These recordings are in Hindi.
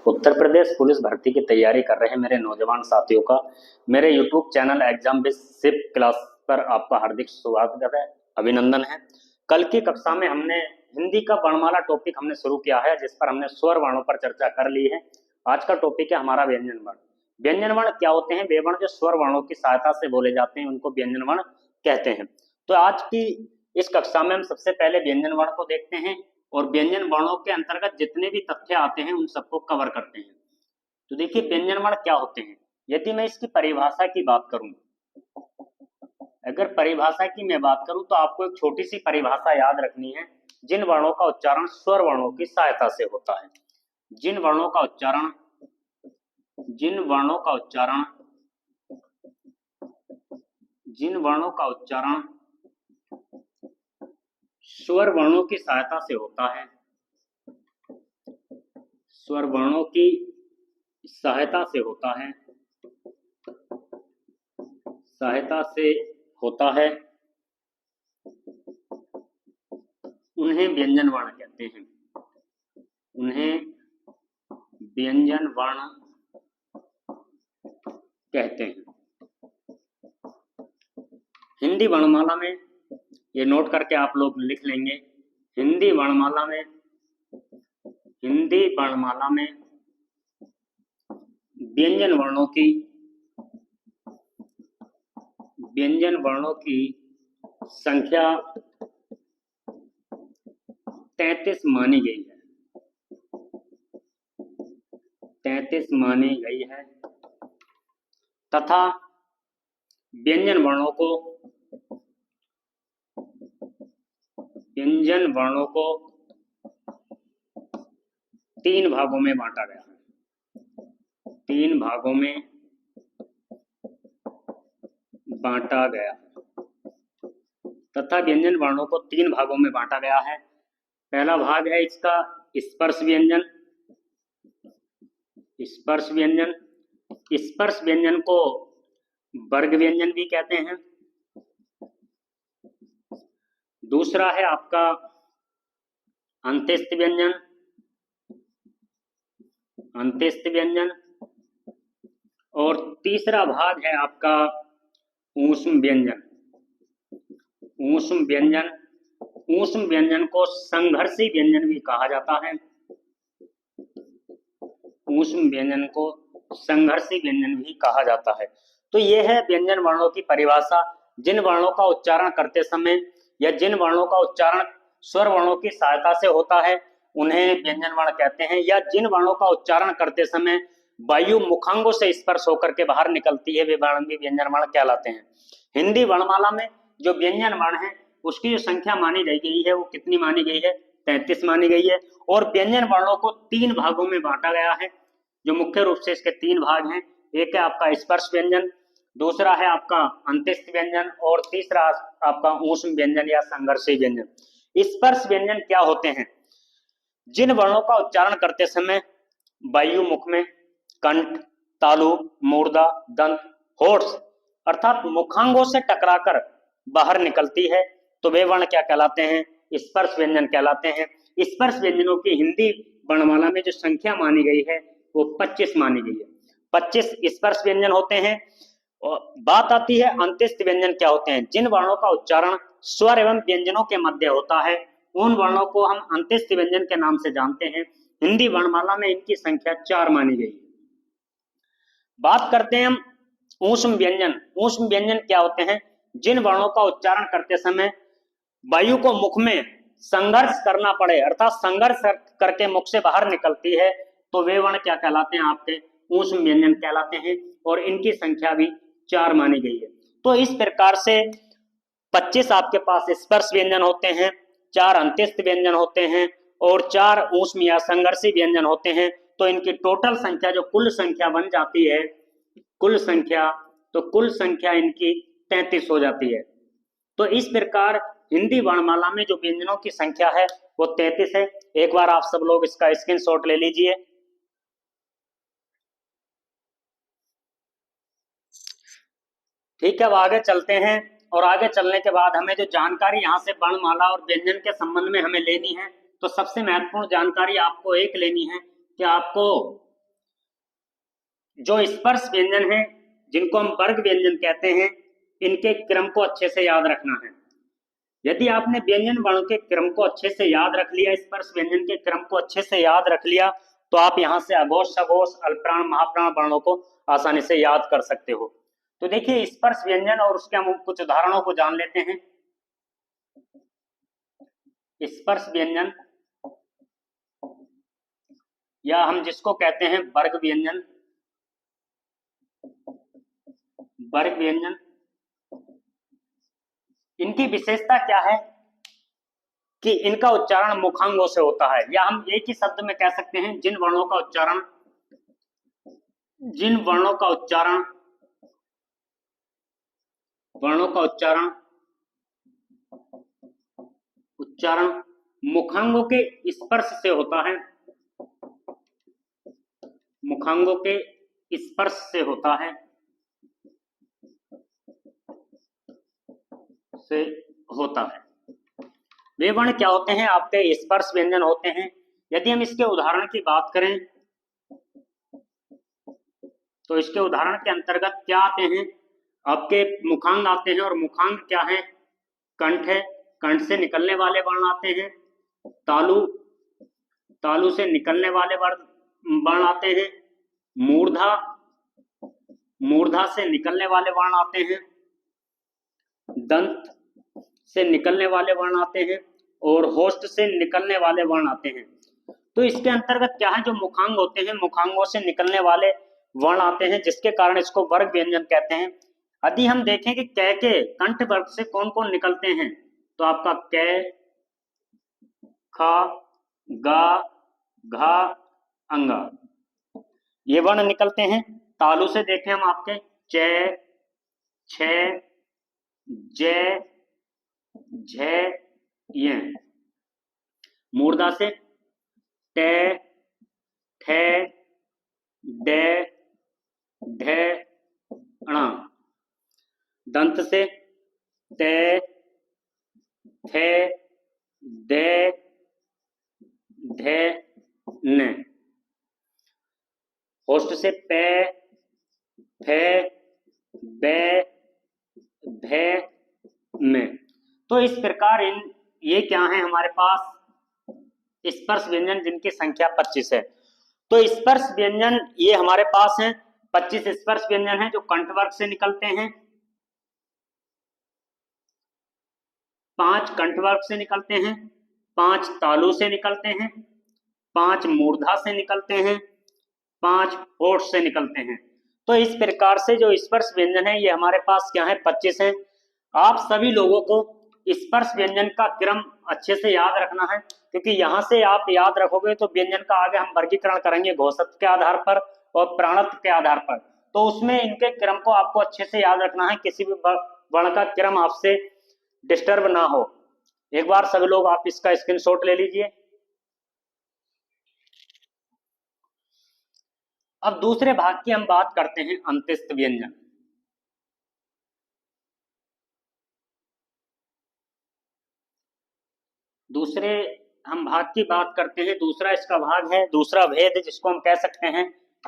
उत्तर प्रदेश पुलिस भर्ती की तैयारी कर रहे मेरे नौजवान साथियों का मेरे YouTube channel exam with sip class पर आपका हार्दिक स्वागत है, अभिनंदन है। कल की कक्षा में हमने हिंदी का वर्णमाला टॉपिक हमने शुरू किया है, जिस पर हमने स्वर वर्णों पर चर्चा कर ली है। आज का टॉपिक है हमारा व्यंजन वर्ण। व्यंजन वर्ण क्या होते हैं? वे वर्ण जो स्वर वर्णों की सहायता से बोले जाते हैं उनको व्यंजन वर्ण कहते हैं। तो आज की इस कक्षा में हम सबसे पहले व्यंजन वर्ण को देखते हैं और व्यंजन वर्णों के अंतर्गत जितने भी तथ्य आते हैं उन सबको कवर करते हैं। तो देखिए व्यंजन वर्ण क्या होते हैं। यदि मैं इसकी परिभाषा की बात करूं, अगर परिभाषा की मैं बात करूं तो आपको एक छोटी सी परिभाषा याद रखनी है। जिन वर्णों का उच्चारण स्वर वर्णों की सहायता से होता है, जिन वर्णों का उच्चारण जिन वर्णों का उच्चारण जिन वर्णों का उच्चारण स्वर वर्णों की सहायता से होता है, स्वर वर्णों की सहायता से होता है, उन्हें व्यंजन वर्ण कहते हैं। उन्हें व्यंजन वर्ण कहते हैं। हिंदी वर्णमाला में ये नोट करके आप लोग लिख लेंगे। हिंदी वर्णमाला में व्यंजन वर्णों की संख्या 33 मानी गई है। 33 मानी गई है तथा व्यंजन वर्णों को 3 भागों में बांटा गया है। 3 भागों में बांटा गया तथा व्यंजन वर्णों को 3 भागों में बांटा गया है। पहला भाग है इसका स्पर्श व्यंजन। स्पर्श व्यंजन को वर्ग व्यंजन भी कहते हैं। दूसरा है आपका अंत्यस्थ व्यंजन और तीसरा भाग है आपका ऊष्म व्यंजन को संघर्षी व्यंजन भी कहा जाता है। ऊष्म व्यंजन को संघर्षी व्यंजन भी कहा जाता है। तो यह है व्यंजन वर्णों की परिभाषा। जिन वर्णों का उच्चारण करते समय या जिन वर्णों का उच्चारण स्वर वर्णों की सहायता से होता है उन्हें व्यंजन वर्ण कहते हैं, या जिन वर्णों का उच्चारण करते समय वायु मुखांगों से स्पर्श होकर के बाहर निकलती है वे वर्ण भी व्यंजन वर्ण कहलाते हैं। हिंदी वर्णमाला में जो व्यंजन वर्ण है उसकी जो संख्या मानी गई है वो कितनी मानी गई है? 33 मानी गई है। और व्यंजन वर्णों को 3 भागों में बांटा गया है, जो मुख्य रूप से इसके 3 भाग हैं। एक है आपका स्पर्श व्यंजन, दूसरा है आपका अंत्यस्थ व्यंजन और तीसरा आपका ऊष्म व्यंजन या संघर्षी व्यंजन। स्पर्श व्यंजन क्या होते हैं? जिन वर्णों का उच्चारण करते समय वायु मुख में कंठ, तालु, मूर्धा, दंत, होठ अर्थात मुखांगों से टकराकर बाहर निकलती है तो वे वर्ण क्या कहलाते हैं? स्पर्श व्यंजन कहलाते हैं। स्पर्श व्यंजनों की हिंदी वर्णमाला में जो संख्या मानी गई है वो 25 मानी गई है। 25 स्पर्श व्यंजन होते हैं। और बात आती है अंत्यस्थ व्यंजन क्या होते हैं? जिन वर्णों का उच्चारण स्वर एवं व्यंजनों के मध्य होता है उन वर्णों को हम अंत्यस्थ व्यंजन के नाम से जानते हैं। हिंदी वर्णमाला में इनकी संख्या 4 मानी गई है। बात करते हैं हम ऊष्म व्यंजन। ऊष्म व्यंजन क्या होते हैं? जिन वर्णों का उच्चारण करते समय वायु को मुख में संघर्ष करना पड़े अर्थात संघर्ष करके मुख से बाहर निकलती है तो वे वर्ण क्या कहलाते हैं? आपके ऊष्म व्यंजन कहलाते हैं और इनकी संख्या भी 4 मानी गई है। तो इस प्रकार से 25 आपके पास स्पर्श व्यंजन होते हैं, 4 अंत्यस्थ व्यंजन होते हैं और 4 ऊष्म या संघर्षी व्यंजन होते हैं। तो इनकी टोटल संख्या जो कुल संख्या बन जाती है, कुल संख्या इनकी 33 हो जाती है। तो इस प्रकार हिंदी वर्णमाला में जो व्यंजनों की संख्या है वो 33 है। एक बार आप सब लोग इसका स्क्रीनशॉट ले लीजिए। ठीक है, अब आगे चलते हैं और आगे चलने के बाद हमें जो जानकारी यहाँ से वर्णमाला और व्यंजन के संबंध में हमें लेनी है, तो सबसे महत्वपूर्ण जानकारी आपको एक लेनी है कि आपको जो स्पर्श व्यंजन है जिनको हम वर्ग व्यंजन कहते हैं, इनके क्रम को अच्छे से याद रखना है। यदि आपने व्यंजन वर्णों के क्रम को अच्छे से याद रख लिया, स्पर्श व्यंजन के क्रम को अच्छे से याद रख लिया, तो आप यहाँ से अघोष, सघोष, अल्पप्राण, महाप्राण वर्णों को आसानी से याद कर सकते हो। तो देखिए स्पर्श व्यंजन और उसके हम कुछ उदाहरणों को जान लेते हैं। स्पर्श व्यंजन या हम जिसको कहते हैं वर्ग व्यंजन, वर्ग व्यंजन, इनकी विशेषता क्या है कि इनका उच्चारण मुखांगों से होता है, या हम एक ही शब्द में कह सकते हैं जिन वर्णों का उच्चारण मुखांगों के स्पर्श से होता है, मुखांगों के स्पर्श से होता है, वे वर्ण क्या होते हैं? आपके स्पर्श व्यंजन होते हैं। यदि हम इसके उदाहरण की बात करें तो इसके उदाहरण के अंतर्गत क्या आते हैं? आपके मुखांग आते हैं, और मुखांग क्या है? कंठ है, कंठ से निकलने वाले वर्ण आते हैं। तालु, तालु से निकलने वाले वर्ण आते हैं। मूर्धा, मूर्धा से निकलने वाले वर्ण आते हैं। दंत से निकलने वाले वर्ण आते हैं, और होष्ठ से निकलने वाले वर्ण आते हैं। तो इसके अंतर्गत क्या है? जो मुखांग होते हैं, मुखांगों से निकलने वाले वर्ण आते हैं, जिसके कारण इसको वर्ग व्यंजन कहते हैं। यदि हम देखें कि कै के कंठ वर्ग से कौन कौन निकलते हैं, तो आपका कै, खा, गा, घा, अंगा, ये वर्ण निकलते हैं। तालु से देखें हम आपके च, छ, जय, झ, ये। मूर्धा से टे, ठे, डे, ढे, ण। दंत से ते, थे, दे, ढे, ने। होष्ठ से पे, फे, बे, भे, में। तो इस प्रकार ये क्या है हमारे पास? स्पर्श व्यंजन जिनकी संख्या 25 है। तो स्पर्श व्यंजन ये हमारे पास है 25 स्पर्श व्यंजन है जो कंठ वर्ग से निकलते हैं। 5 कंठ वर्ग से निकलते हैं, 5 तालु से निकलते हैं, 5 मूर्धा से निकलते हैं, 5 होठ से निकलते हैं। तो इस प्रकार से जो स्पर्श व्यंजन है ये हमारे पास क्या है? 25 है। आप सभी लोगों को स्पर्श व्यंजन का क्रम अच्छे से याद रखना है, क्योंकि यहाँ से आप याद रखोगे तो व्यंजन का आगे हम वर्गीकरण करेंगे घोषत्व के आधार पर और प्राणत्व के आधार पर। तो उसमें इनके क्रम को आपको अच्छे से याद रखना है, किसी भी वर्ण का क्रम आपसे डिस्टर्ब ना हो। एक बार सभी लोग आप इसका स्क्रीनशॉट ले लीजिए। अब दूसरे भाग की हम बात करते हैं अंत्यस्थ व्यंजन। दूसरे हम भाग की बात करते हैं, दूसरा इसका भाग है, दूसरा भेद जिसको हम कह सकते हैं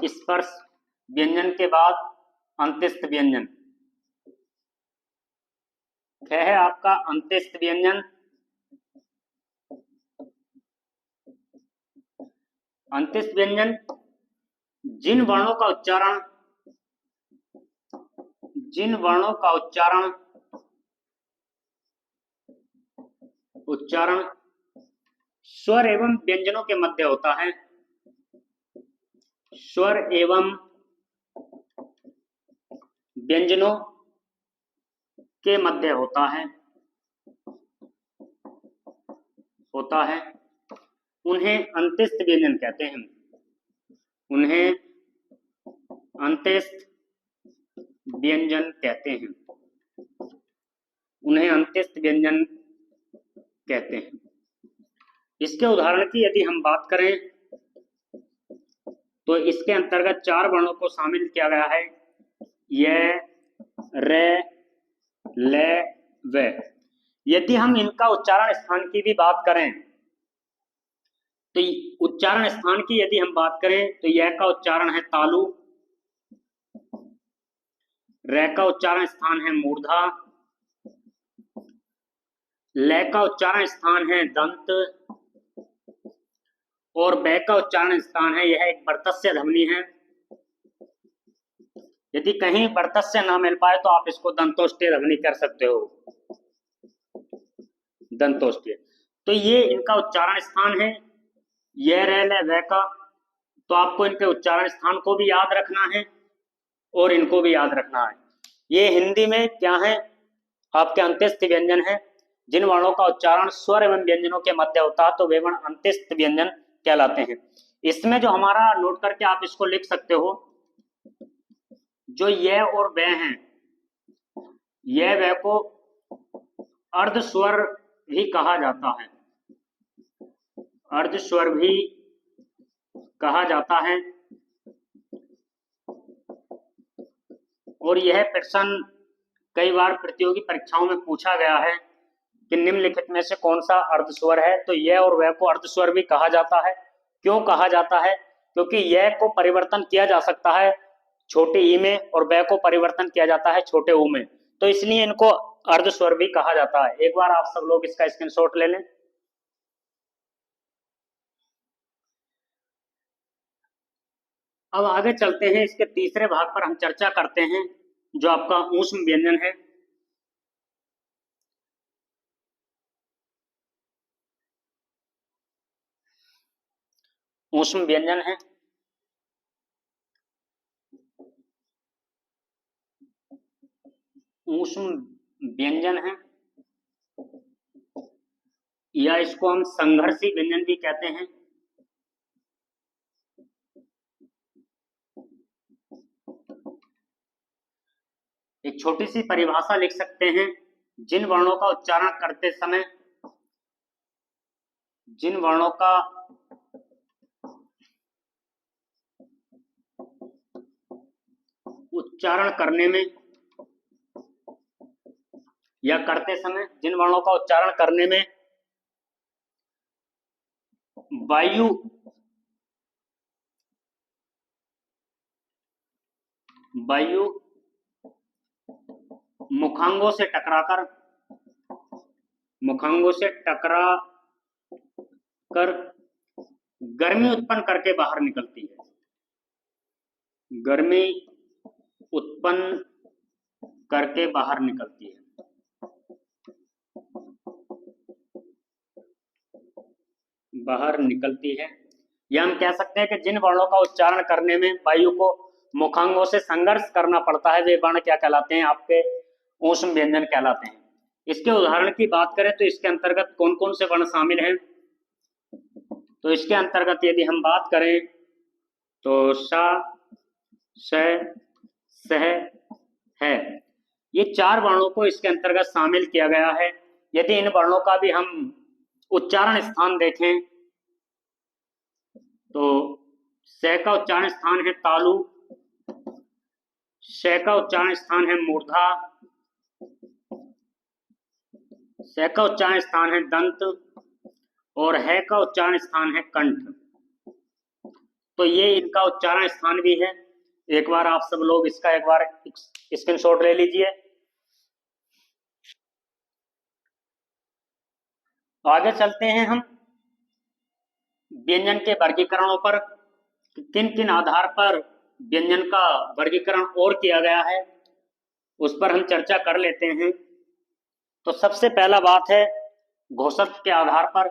स्पर्श व्यंजन के बाद अंत्यस्थ व्यंजन। क्या है आपका अंत्यस्थ व्यंजन? अंत्यस्थ व्यंजन जिन वर्णों का उच्चारण स्वर एवं व्यंजनों के मध्य होता है, स्वर एवं व्यंजनों के मध्य होता है, उन्हें अंत्यस्थ व्यंजन कहते हैं। उन्हें अंत्यस्थ व्यंजन कहते हैं। उन्हें अंत्यस्थ व्यंजन कहते हैं। इसके उदाहरण की यदि हम बात करें तो इसके अंतर्गत 4 वर्णों को शामिल किया गया है, य, रे, ले, वे। यदि हम इनका उच्चारण स्थान की भी बात करें तो उच्चारण स्थान की यदि हम बात करें तो यह का उच्चारण है तालु, रै का उच्चारण स्थान है मूर्धा, लै का उच्चारण स्थान है दंत, और बै का उच्चारण स्थान है, यह एक वर्तस्य ध्वनि है। यदि कहीं वर्तस्य ना मिल पाए तो आप इसको दंतोष्ठ्य ध्वनि कर सकते हो, दंतोष्ठ्य। तो ये इनका उच्चारण स्थान है, यह रै लै वै का। तो आपको इनके उच्चारण स्थान को भी याद रखना है और इनको भी याद रखना है। ये हिंदी में क्या है, आपके अंत्यस्थ व्यंजन है। जिन वर्णों का उच्चारण स्वर एवं व्यंजनों के मध्य होता है तो वे वर्ण अंत्यस्थ व्यंजन कहलाते हैं। इसमें जो हमारा नोट करके आप इसको लिख सकते हो, जो ये और वे हैं, ये वे को अर्ध स्वर भी कहा जाता है, अर्ध स्वर भी कहा जाता है। और यह प्रश्न कई बार प्रतियोगी परीक्षाओं में पूछा गया है कि निम्नलिखित में से कौन सा अर्धस्वर है। तो यह और वह को अर्धस्वर भी कहा जाता है। क्यों कहा जाता है? क्योंकि यह को परिवर्तन किया जा सकता है छोटे ई में और वह को परिवर्तन किया जाता है छोटे ऊ में, तो इसलिए इनको अर्धस्वर भी कहा जाता है। एक बार आप सब लोग इसका स्क्रीनशॉट ले लें। अब आगे चलते हैं, इसके तीसरे भाग पर हम चर्चा करते हैं, जो आपका ऊष्म व्यंजन है। ऊष्म व्यंजन है, ऊष्म व्यंजन है, या इसको हम संघर्षी व्यंजन भी कहते हैं। एक छोटी सी परिभाषा लिख सकते हैं, जिन वर्णों का उच्चारण करते समय, जिन वर्णों का उच्चारण करने में या करते समय, जिन वर्णों का उच्चारण करने में वायु मुखांगों से टकरा कर गर्मी उत्पन्न करके बाहर निकलती है, गर्मी उत्पन्न करके बाहर निकलती है, बाहर निकलती है। या हम कह सकते हैं कि जिन वर्णों का उच्चारण करने में वायु को मुखांगों से संघर्ष करना पड़ता है, वे वर्ण क्या कहलाते हैं? आपके ऊष्म व्यंजन कहलाते हैं। इसके उदाहरण की बात करें तो इसके अंतर्गत कौन कौन से वर्ण शामिल हैं? तो इसके अंतर्गत यदि हम बात करें तो सा, स, सह, है, ये चार वर्णों को इसके अंतर्गत शामिल किया गया है। यदि इन वर्णों का भी हम उच्चारण स्थान देखें तो स का उच्चारण स्थान है तालु, श का उच्चारण स्थान है मूर्धा, स का उच्चारण स्थान है दंत, और है का उच्चारण स्थान है कंठ। तो ये इनका उच्चारण स्थान भी है। एक बार आप सब लोग इसका एक बार स्क्रीनशॉट ले लीजिए। आगे चलते हैं हम व्यंजन के वर्गीकरणों पर, किन किन आधार पर व्यंजन का वर्गीकरण और किया गया है, उस पर हम चर्चा कर लेते हैं। तो सबसे पहला बात है घोषत्व के आधार पर।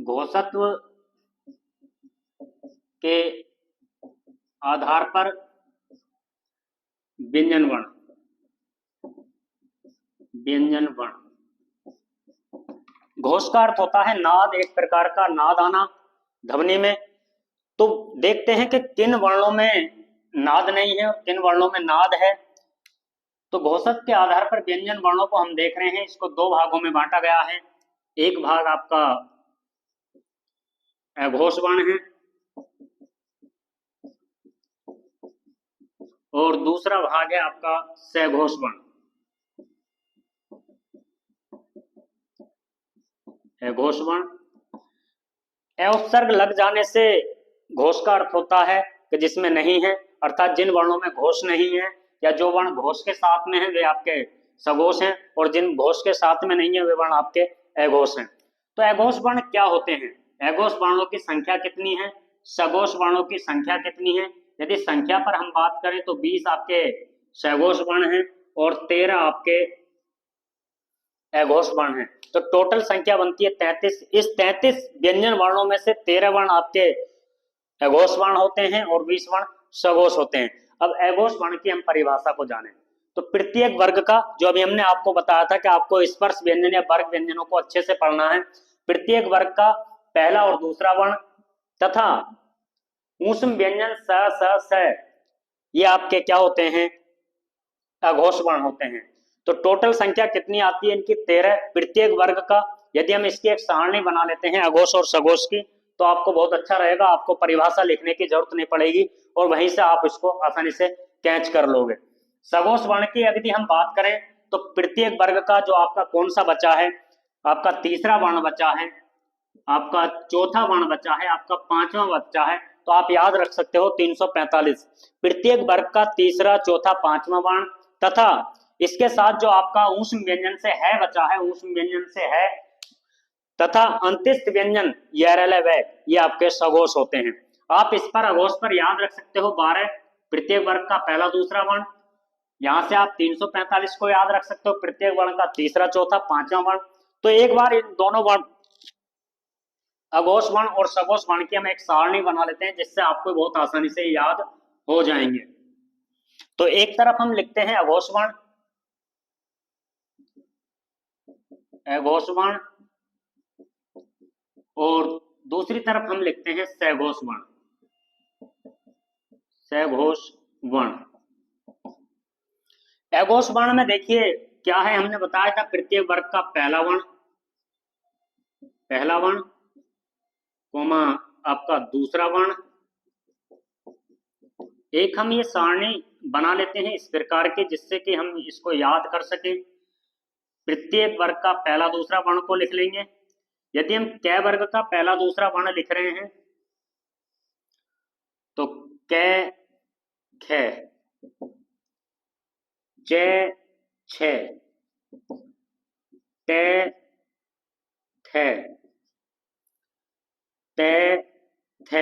घोषत्व के आधार पर व्यंजन वर्ण, व्यंजन वर्ण। घोष का अर्थ होता है नाद, एक प्रकार का नाद आना ध्वनि में। तो देखते हैं कि किन वर्णों में नाद नहीं है और किन वर्णों में नाद है। तो घोषक के आधार पर व्यंजन वर्णों को हम देख रहे हैं, इसको दो भागों में बांटा गया है। एक भाग आपका अघोष वर्ण है और दूसरा भाग है आपका सघोष वर्ण। अघोष वर्ण, अ उपसर्ग लग जाने से घोष का अर्थ होता है कि जिसमें नहीं है, अर्थात जिन वर्णों में घोष नहीं है या जो वर्ण घोष के साथ में है वे आपके सघोष हैं, और जिन घोष के साथ में नहीं है वे वर्ण आपके अघोष हैं। तो अघोष वर्ण क्या होते हैं? अघोष वर्णों की संख्या कितनी है? सघोष वर्णों की संख्या कितनी है? यदि संख्या पर हम बात करें तो 20 आपके सघोष वर्ण हैं और 13 आपके अघोष वर्ण हैं। तो टोटल संख्या बनती है 33। इस 33 व्यंजन वर्णों में से 13 वर्ण आपके अघोष वर्ण होते हैं और 20 वर्ण सघोष होते हैं। अब अघोष वर्ण की हम परिभाषा को जानें तो प्रत्येक वर्ग का, जो अभी हमने आपको बताया था कि आपको स्पर्श व्यंजन या वर्ग व्यंजनों को अच्छे से पढ़ना है, प्रत्येक वर्ग का पहला और दूसरा वर्ण तथा ऊष्म व्यंजन स ये आपके क्या होते हैं? अघोष वर्ण होते हैं। तो टोटल संख्या कितनी आती है इनकी? 13 प्रत्येक वर्ग का। यदि हम इसकी एक सारणी बना लेते हैं अघोष और सघोष की तो आपको बहुत अच्छा रहेगा, आपको परिभाषा लिखने की जरूरत नहीं पड़ेगी और वहीं से आप इसको आसानी से कैच कर लोगे। सघोष वर्ण की यदि हम बात करें तो प्रत्येक वर्ग का जो आपका कौन सा बचा है? आपका तीसरा वर्ण बचा है, आपका चौथा वर्ण बचा है, आपका पांचवा बचा है। तो आप याद रख सकते हो 345। प्रत्येक वर्ग का तीसरा, चौथा, पांचवा वर्ण तथा इसके साथ जो आपका ऊष्म व्यंजन से है बचा है, ऊष्म व्यंजन से है तथा अंत्यस्थ व्यंजन ये आपके सघोष होते हैं। आप इस पर अघोष पर याद रख सकते हो 12 प्रत्येक वर्ग का पहला दूसरा वर्ण। यहां से आप 345 को याद रख सकते हो प्रत्येक वर्ण का तीसरा, चौथा, पांचवा वर्ण। तो एक बार इन दोनों वर्ण अघोष वर्ण और सघोष वर्ण की हम एक सारणी बना लेते हैं जिससे आपको बहुत आसानी से याद हो जाएंगे। तो एक तरफ हम लिखते हैं अघोष वर्ण, अघोष वर्ण, और दूसरी तरफ हम लिखते हैं सघोष वर्ण, सघोष वर्ण। अघोष वर्ण में देखिए क्या है, हमने बताया था प्रत्येक वर्ग का पहला वर्ण, पहला वर्ण कोमा आपका दूसरा वर्ण। एक हम ये सारणी बना लेते हैं इस प्रकार के जिससे कि हम इसको याद कर सकें। प्रत्येक वर्ग का पहला दूसरा वर्ण को लिख लेंगे। यदि हम क वर्ग का पहला दूसरा वर्ण लिख रहे हैं तो क, ख, ज, छ, ट, थ, त, थ,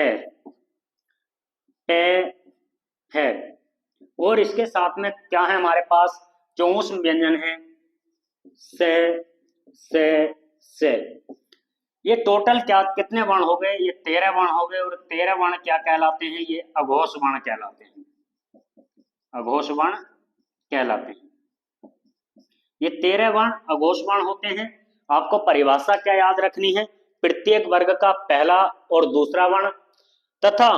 ट, थ, और इसके साथ में क्या है हमारे पास? जो ऊष्म व्यंजन है से। ये टोटल क्या कितने वर्ण हो गए? ये 13 वर्ण हो गए और 13 वर्ण क्या कहलाते हैं? ये अघोष वर्ण कहलाते हैं, अघोष वर्ण कहलाते हैं। ये 13 वर्ण अघोष वर्ण होते हैं। आपको परिभाषा क्या याद रखनी है? प्रत्येक वर्ग का पहला और दूसरा वर्ण तथा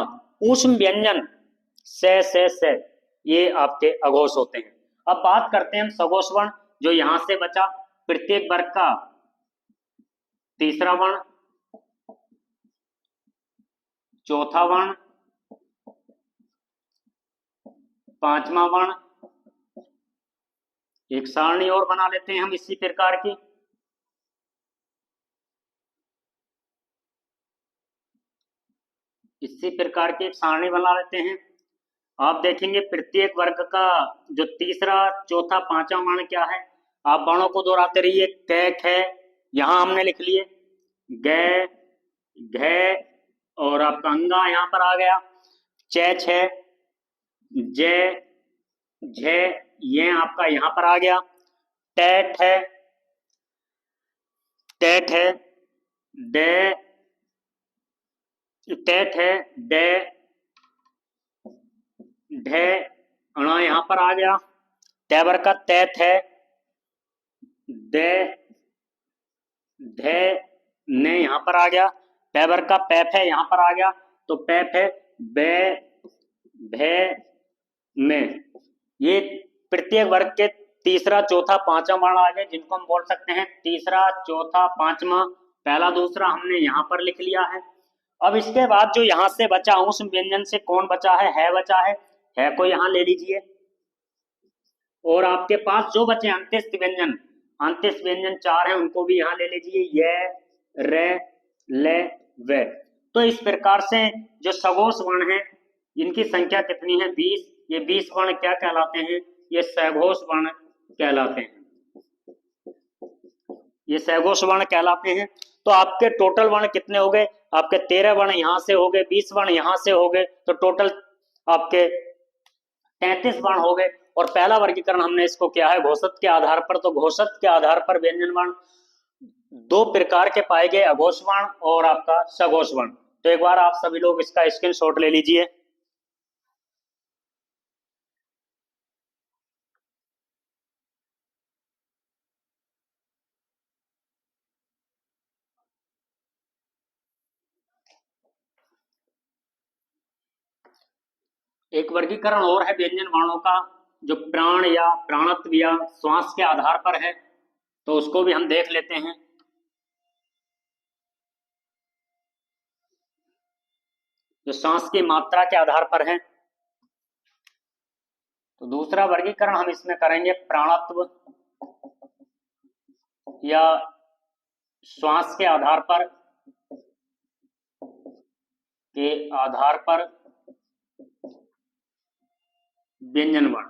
ऊष्म व्यंजन से ये आपके अघोष होते हैं। अब बात करते हैं हम सघोष वर्ण, जो यहां से बचा प्रत्येक वर्ग का तीसरा वर्ण, चौथा वर्ण, पांचवा वर्ण। एक सारणी और बना लेते हैं हम इसी प्रकार की। इसी प्रकार की एक सारणी बना लेते हैं। आप देखेंगे प्रत्येक वर्ग का जो तीसरा, चौथा, पांचवा वर्ण क्या है? आप वर्णों को दोहराते रहिए। क, ख यहां हमने लिख लिए, ग, घ और आपका अंगा यहां पर आ गया, च, छ, ज, झ ये आपका यहां पर आ गया, ट, ठ, ट, ठ, ड, ट, ठ, ड, ढ अणा यहां पर आ गया, टैबर का त, थ, द, ध, ने यहां पर आ गया, पैबर का पैफ है यहां पर आ गया। तो पैफ है ब, भ, में। ये प्रत्येक वर्ग के तीसरा, चौथा, पांचवा वर्ण आ गए जिनको हम बोल सकते हैं तीसरा, चौथा, पांचवा। पहला दूसरा हमने यहां पर लिख लिया है। अब इसके बाद जो यहां से बचा ऊष्म व्यंजन से कौन बचा है बचा है को यहां ले लीजिए। और आपके पास जो बचे अंत्यस्थ व्यंजन, अंत्यस्थ व्यंजन 4 हैं उनको भी यहां ले लीजिए, य, र, ल, व। तो इस प्रकार से जो सघोष वर्ण है इनकी संख्या कितनी है? 20। ये 20 वर्ण क्या कहलाते हैं? ये सघोष वर्ण कहलाते हैं। ये सघोष वर्ण कहलाते हैं। तो आपके टोटल वर्ण कितने हो गए? आपके 13 वर्ण यहाँ से हो गए, 20 वर्ण यहाँ से हो गए, तो टोटल आपके 33 वर्ण हो गए। और पहला वर्गीकरण हमने इसको किया है घोषक के आधार पर। तो घोषक के आधार पर व्यंजन वर्ण दो प्रकार के पाए गए, अघोष वर्ण और आपका सघोष वर्ण। तो एक बार आप सभी लोग इसका स्क्रीनशॉट ले लीजिए। एक वर्गीकरण और है व्यंजन वर्णों का, जो प्राण या प्राणत्व या श्वास के आधार पर है, तो उसको भी हम देख लेते हैं। जो सांस की मात्रा के आधार पर है। तो दूसरा वर्गीकरण हम इसमें करेंगे प्राणत्व या श्वास के आधार पर व्यंजन वर्ण।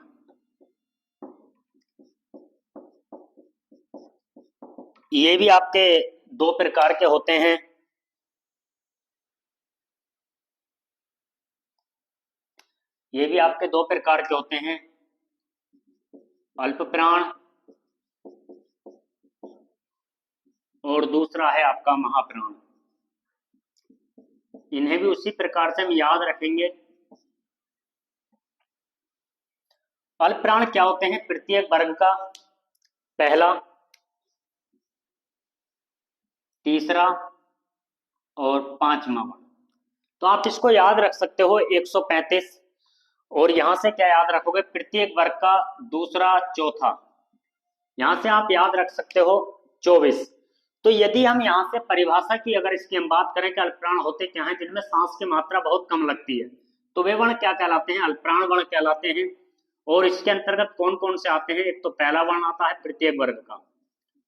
ये भी आपके दो प्रकार के होते हैं। ये भी आपके दो प्रकार के होते हैं, अल्प प्राण और दूसरा है आपका महाप्राण। इन्हें भी उसी प्रकार से हम याद रखेंगे। अल्प प्राण क्या होते हैं? प्रत्येक वर्ग का पहला, तीसरा और पांचवा वर्ण। तो आप इसको याद रख सकते हो 135, और यहां से क्या याद रखोगे? प्रत्येक वर्ग का दूसरा, चौथा। यहां से आप याद रख सकते हो 24। तो यदि हम यहाँ से परिभाषा की अगर इसकी हम बात करें कि अल्पप्राण होते क्या हैं, जिनमें सांस की मात्रा बहुत कम लगती है, तो वे वर्ण क्या कहलाते हैं? अल्पप्राण वर्ण कहलाते हैं। और इसके अंतर्गत कौन कौन से आते हैं? एक तो पहला वर्ण आता है प्रत्येक वर्ग का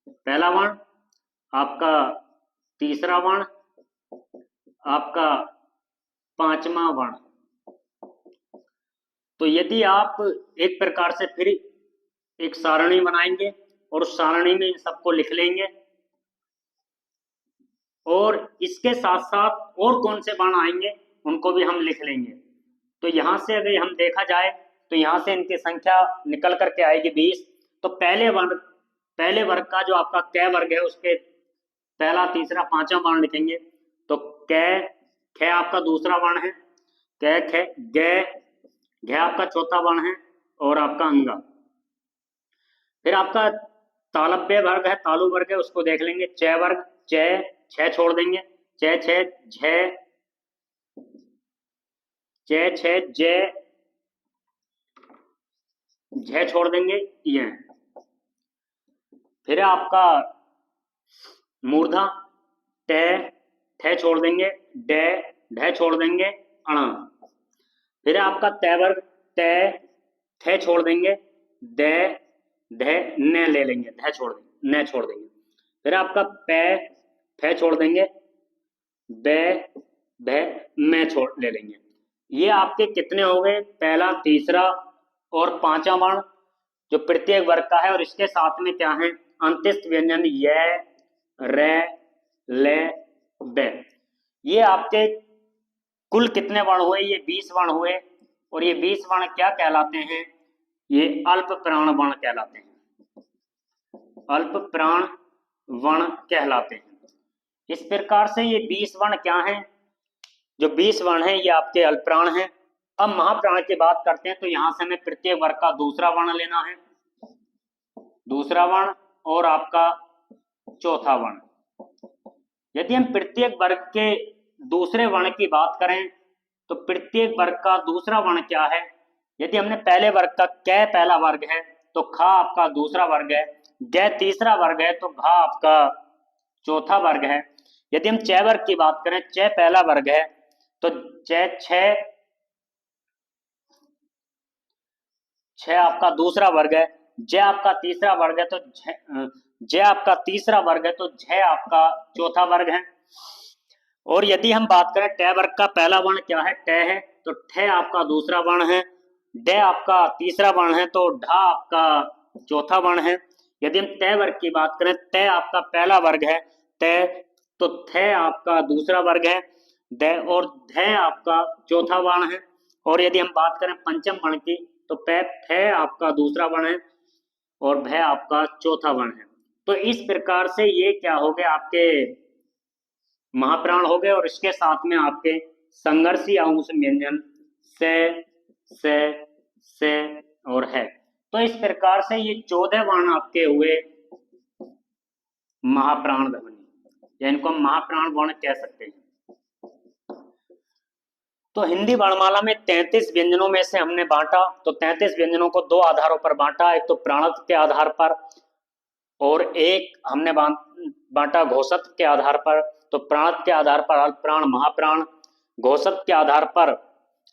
पहला वर्ण, आपका तीसरा वर्ण, आपका पांचवा वर्ण। तो यदि आप एक प्रकार से फिर एक सारणी बनाएंगे और उस सारणी में इन सबको लिख लेंगे, और इसके साथ साथ और कौन से वर्ण आएंगे उनको भी हम लिख लेंगे। तो यहां से अगर हम देखा जाए तो यहां से इनकी संख्या निकल करके आएगी 20। तो पहले वर्ग का जो आपका क वर्ग है उसके पहला, तीसरा, पांचवा वर्ण लिखेंगे। तो क, ख आपका दूसरा वर्ण है, क ख, घ आपका चौथा वर्ण है, और आपका अंगा। फिर आपका तालव्य वर्ग है, तालु वर्ग है, उसको देख लेंगे। च वर्ग, च, छ छोड़ देंगे, च छ झ, च छ ज, झ छोड़ देंगे, ये। फिर आपका मूर्धा, ट, ठ छोड़ देंगे, ड, ढ छोड़ देंगे, अण। फिर आपका त वर्ग, त, थ छोड़ देंगे, द, ध, न ले लेंगे, ध छोड़ देंगे, न छोड़ देंगे। फिर आपका प, फ छोड़ देंगे, ब, भ, म छोड़ ले लेंगे। ये आपके कितने हो गए? पहला, तीसरा और पांचवा वर्ण जो प्रत्येक वर्ग का है, और इसके साथ में क्या है? अंत्यस्थ व्यंजन य, र, ल, ब। ये आपके कुल कितने वर्ण हुए? ये 20 वर्ण हुए। और ये 20 वर्ण क्या कहलाते हैं? ये अल्प प्राण वर्ण कहलाते हैं। अल्प प्राण वर्ण कहलाते हैं। इस प्रकार से ये 20 वर्ण क्या हैं? जो 20 वर्ण हैं ये आपके अल्प प्राण हैं। अब महाप्राण की बात करते हैं, तो यहां से हमें प्रत्येक वर्ग का दूसरा वर्ण लेना है, दूसरा वर्ण और आपका चौथा वर्ण। यदि हम प्रत्येक वर्ग के दूसरे वर्ण की बात करें, तो प्रत्येक वर्ग का दूसरा वर्ण क्या है? यदि हमने पहले वर्ग का क पहला वर्ग है, तो ख आपका दूसरा वर्ग है, ग तीसरा वर्ग है, तो घ आपका चौथा वर्ग है। यदि हम च वर्ग की बात करें, च पहला वर्ग है, तो छ आपका दूसरा वर्ग है, ज आपका तीसरा वर्ग है, तो ज आपका तीसरा वर्ग है, तो झ आपका चौथा वर्ग है। और यदि हम बात करें ट वर्ग का पहला वर्ण क्या है, ट है, तो ठ आपका दूसरा वर्ण है, ड आपका तीसरा वर्ण है, तो ढ आपका चौथा वर्ण है। यदि हम त वर्ग की बात करें, त आपका पहला वर्ग है त, तो थ आपका दूसरा वर्ग है द, और ध आपका चौथा वर्ण है। और यदि हम बात करें पंचम वर्ण की, तो प फ आपका दूसरा वर्ण है और भ आपका चौथा वर्ण है। तो इस प्रकार से ये क्या हो गए, आपके महाप्राण हो गए, और इसके साथ में आपके संघर्षी अंश व्यंजन से, से, से और है। तो इस प्रकार से ये 14 वर्ण आपके हुए महाप्राण ध्वनि, या इनको हम महाप्राण वर्ण कह सकते हैं। तो हिंदी वर्णमाला में 33 व्यंजनों में से हमने बांटा, तो 33 व्यंजनों को दो आधारों पर बांटा, एक तो प्राणत्व के आधार पर और एक हमने बांटा घोषत्व के आधार पर। तो प्राणत्व के आधार पर अल्पप्राण महाप्राण, घोषत्व के आधार पर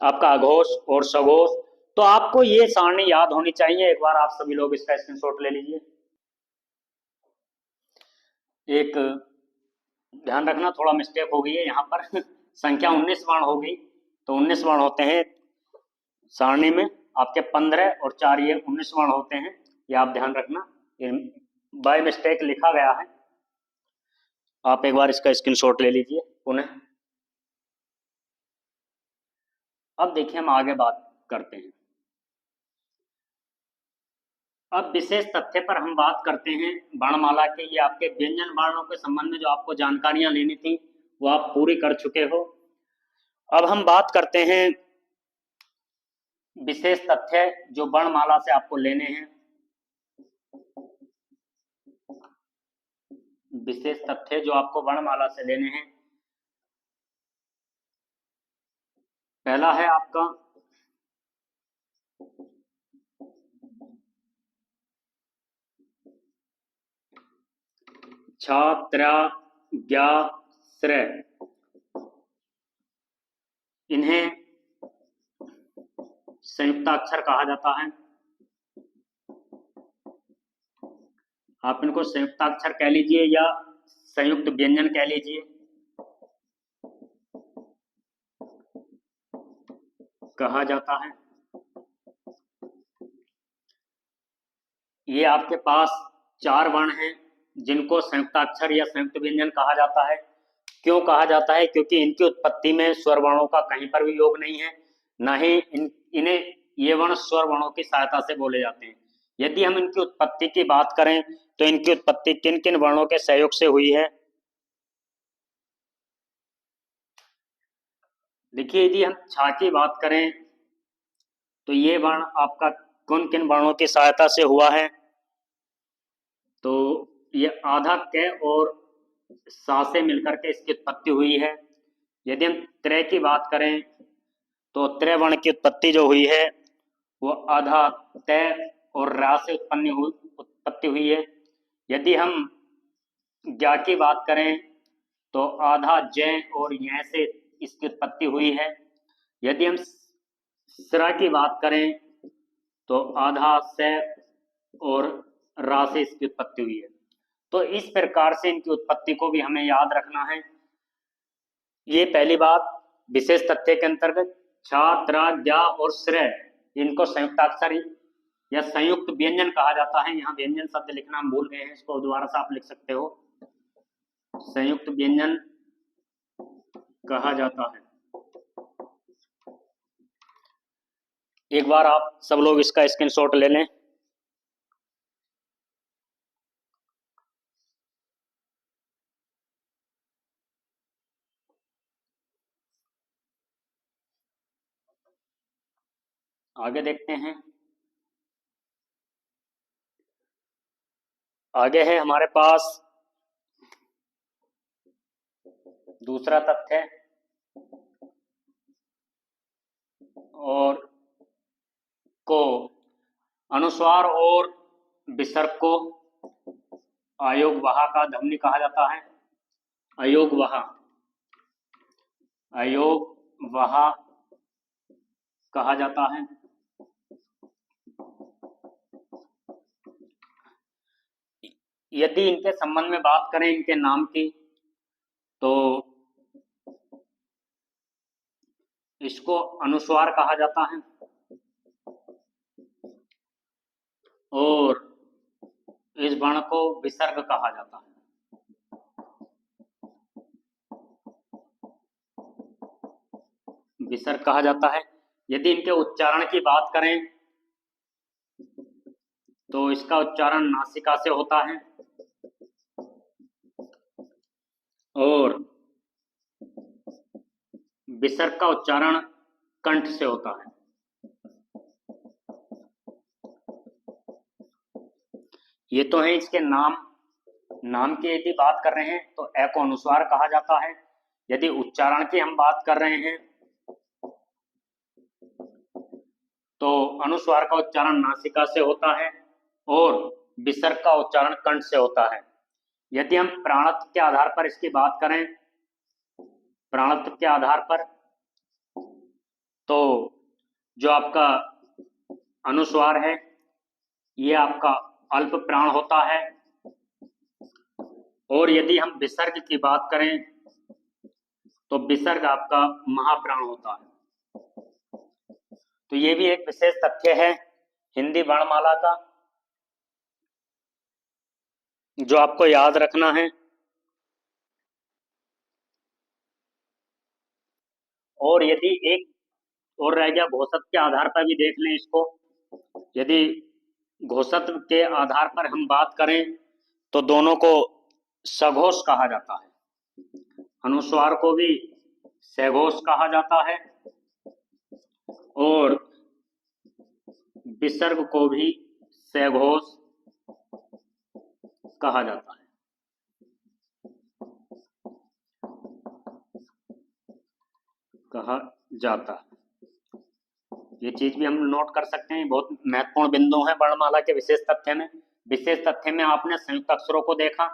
आपका अघोष और सघोष। तो आपको ये सारणी याद होनी चाहिए, एक बार आप सभी लोग इसका स्क्रीनशॉट ले लीजिए। एक ध्यान रखना, थोड़ा मिस्टेक हो गई है यहाँ पर संख्या 19 वर्ण हो गई, तो 19 वर्ण होते हैं सारणी में, आपके 15 और 4 ये 19 वर्ण होते हैं, ये आप ध्यान रखना, ये बाय मिस्टेक लिखा गया है। आप एक बार इसका स्क्रीनशॉट ले लीजिए पुनः। अब देखिए हम आगे बात करते हैं। अब विशेष तथ्य पर हम बात करते हैं वर्णमाला के। ये आपके व्यंजन वर्णों के संबंध में जो आपको जानकारियां लेनी थी वो आप पूरी कर चुके हो। अब हम बात करते हैं विशेष तथ्य जो वर्णमाला से आपको लेने हैं। विशेष तथ्य जो आपको वर्णमाला से लेने हैं, पहला है आपका छात्र ज्ञा श्रेय, इन्हें संयुक्ताक्षर कहा जाता है। आप इनको संयुक्ताक्षर कह लीजिए या संयुक्त व्यंजन कह लीजिए, कहा जाता है। ये आपके पास 4 वर्ण हैं जिनको संयुक्ताक्षर या संयुक्त व्यंजन कहा जाता है। क्यों कहा जाता है? क्योंकि इनकी उत्पत्ति में स्वर वर्णों का कहीं पर भी योग नहीं है, ना ही इन्हें ये वर्ण स्वर वर्णों की सहायता से बोले जाते हैं। यदि हम इनकी उत्पत्ति की बात करें तो इनकी उत्पत्ति किन किन वर्णों के सहयोग से हुई है? देखिए, यदि हम छा की बात करें तो ये वर्ण आपका किन किन वर्णों की सहायता से हुआ है? तो ये आधा क और सा से मिलकर के इसकी उत्पत्ति हुई है। यदि हम त्रय की बात करें तो त्रय वर्ण की उत्पत्ति जो हुई है वो आधा तय और रा से उत्पत्ति हुई है। यदि हम ज्ञा की बात करें तो आधा जय और य से इसकी उत्पत्ति हुई है। यदि हम स्रा की बात करें तो आधा से और रा से इसकी उत्पत्ति हुई है। तो इस प्रकार से इनकी उत्पत्ति को भी हमें याद रखना है। ये पहली बात विशेष तथ्य के अंतर्गत। छा, त्रा, ज्ञा और श्रेय, इनको संयुक्ताक्षर या संयुक्त व्यंजन कहा जाता है। यहाँ व्यंजन शब्द लिखना हम भूल गए हैं, इसको दोबारा से आप लिख सकते हो, संयुक्त व्यंजन कहा जाता है। एक बार आप सब लोग इसका स्क्रीनशॉट ले लें। आगे देखते हैं। आगे है हमारे पास दूसरा तथ्य, और को अनुस्वार और विसर्ग को अयोगवाह का ध्वनि कहा जाता है। अयोगवाह, अयोगवाह कहा जाता है। यदि इनके संबंध में बात करें, इनके नाम की, तो इसको अनुस्वार कहा जाता है, और इस वर्ण को विसर्ग कहा जाता है। विसर्ग कहा जाता है। यदि इनके उच्चारण की बात करें तो इसका उच्चारण नासिका से होता है और विसर्ग का उच्चारण कंठ से होता है। ये तो है इसके नाम। नाम की यदि बात कर रहे हैं तो ए को अनुस्वार कहा जाता है। यदि उच्चारण की हम बात कर रहे हैं तो अनुस्वार का उच्चारण नासिका से होता है और विसर्ग का उच्चारण कंठ से होता है। यदि हम प्राणत्व के आधार पर इसकी बात करें, प्राणत्व के आधार पर, तो जो आपका अनुस्वार है ये आपका अल्प प्राण होता है, और यदि हम विसर्ग की बात करें तो विसर्ग आपका महाप्राण होता है। तो ये भी एक विशेष तथ्य है हिंदी वर्णमाला का जो आपको याद रखना है। और यदि एक और रह गया, घोषत्व के आधार पर भी देख लें इसको। यदि घोषत्व के आधार पर हम बात करें तो दोनों को सघोष कहा जाता है। अनुस्वार को भी सघोष कहा जाता है और विसर्ग को भी सघोष कहा जाता है। कहा जाता है। ये चीज भी हम नोट कर सकते हैं, बहुत महत्वपूर्ण बिंदु है वर्णमाला के विशेष तथ्य में। विशेष तथ्य में आपने संयुक्त अक्षरों को देखा,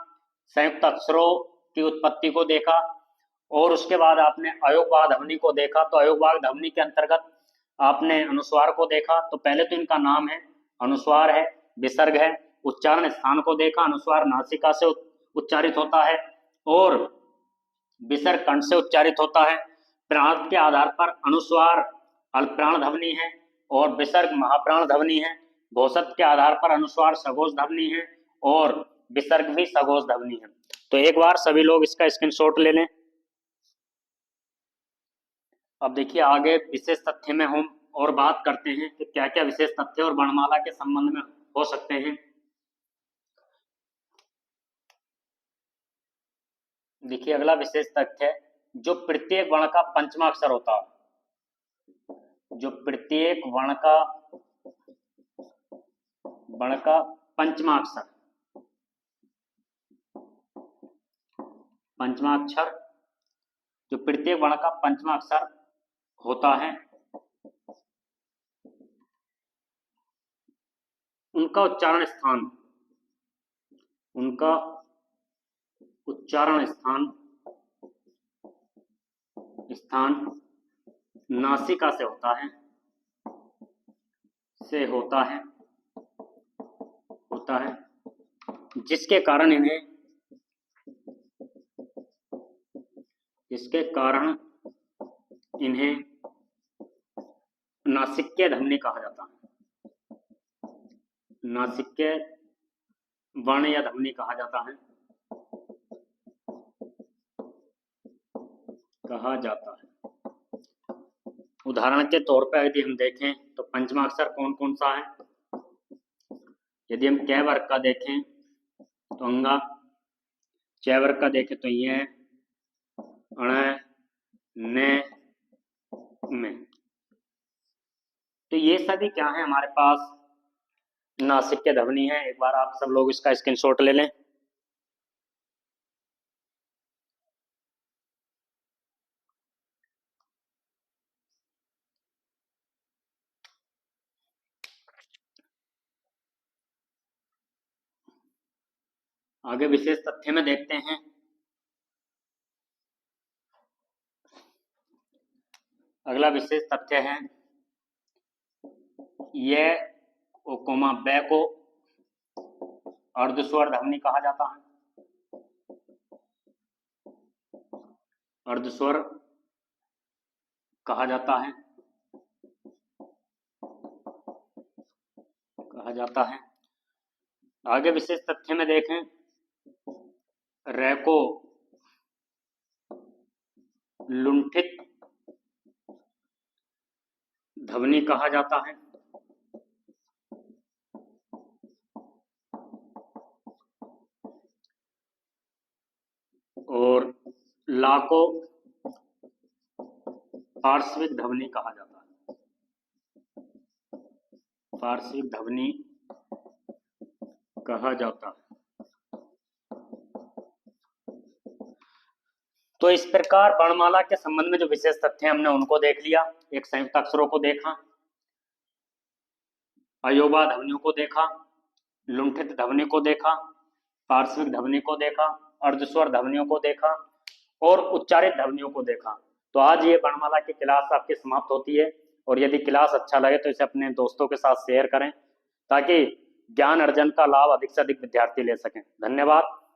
संयुक्त अक्षरों की उत्पत्ति को देखा, और उसके बाद आपने अयोगवाग ध्वनि को देखा। तो अयोगवाग ध्वनि के अंतर्गत आपने अनुस्वार को देखा। तो पहले तो इनका नाम है, अनुस्वार है, विसर्ग है। उच्चारण स्थान को देखा, अनुस्वार नासिका से उच्चारित होता है और विसर्ग कंठ से उच्चारित होता है। प्राण के आधार पर अनुस्वार अल्पप्राण ध्वनि है और विसर्ग महाप्राण ध्वनि है। घोषत्व के आधार पर अनुस्वार सघोष ध्वनि है और विसर्ग भी सघोष ध्वनि है। तो एक बार सभी लोग इसका स्क्रीनशॉट ले लें। अब देखिए आगे विशेष तथ्य में हम और बात करते हैं कि क्या क्या विशेष तथ्य और वर्णमाला के संबंध में हो सकते हैं। देखिए अगला विशेष तथ्य, जो प्रत्येक वर्ण का पंचमा अक्षर होता है, जो प्रत्येक वर्ण का पंचमा अक्षर, पंचमा अक्षर, जो प्रत्येक वर्ण का पंचमा अक्षर होता है, उनका उच्चारण स्थान, उनका उच्चारण स्थान नासिका से होता है, जिसके कारण इन्हें नासिक्य ध्वनि कहा जाता है, नासिक्य वर्ण या ध्वनि कहा जाता है, उदाहरण के तौर पर यदि हम देखें तो पंचमा अक्षर कौन कौन सा है। यदि हम क वर्ग का देखें तो अंगा, च वर्ग का देखें तो ये अण, न, में। तो ये सभी क्या है हमारे पास नासिक्य ध्वनि है। एक बार आप सब लोग इसका स्क्रीनशॉट ले लें। आगे विशेष तथ्य में देखते हैं। अगला विशेष तथ्य है ये कोमा बै को अर्धस्वर ध्वनि कहा जाता है। अर्धस्वर कहा जाता है। आगे विशेष तथ्य में देखें, रे को लुंठित ध्वनि कहा जाता है और ला को पार्श्विक ध्वनि कहा जाता है। पार्श्विक ध्वनि कहा जाता है। तो इस प्रकार वर्णमाला के संबंध में जो विशेष तथ्य हमने उनको देख लिया। एक संयुक्त अक्षरों को देखा, अयोबा ध्वनियों को देखा, लुंठित ध्वनि को देखा, पार्श्विक ध्वनि को देखा, अर्धस्वर ध्वनियों को देखा और उच्चारित ध्वनियों को देखा। तो आज ये वर्णमाला की क्लास आपकी समाप्त होती है। और यदि क्लास अच्छा लगे तो इसे अपने दोस्तों के साथ शेयर करें ताकि ज्ञान अर्जन का लाभ अधिक से अधिक विद्यार्थी ले सकें। धन्यवाद।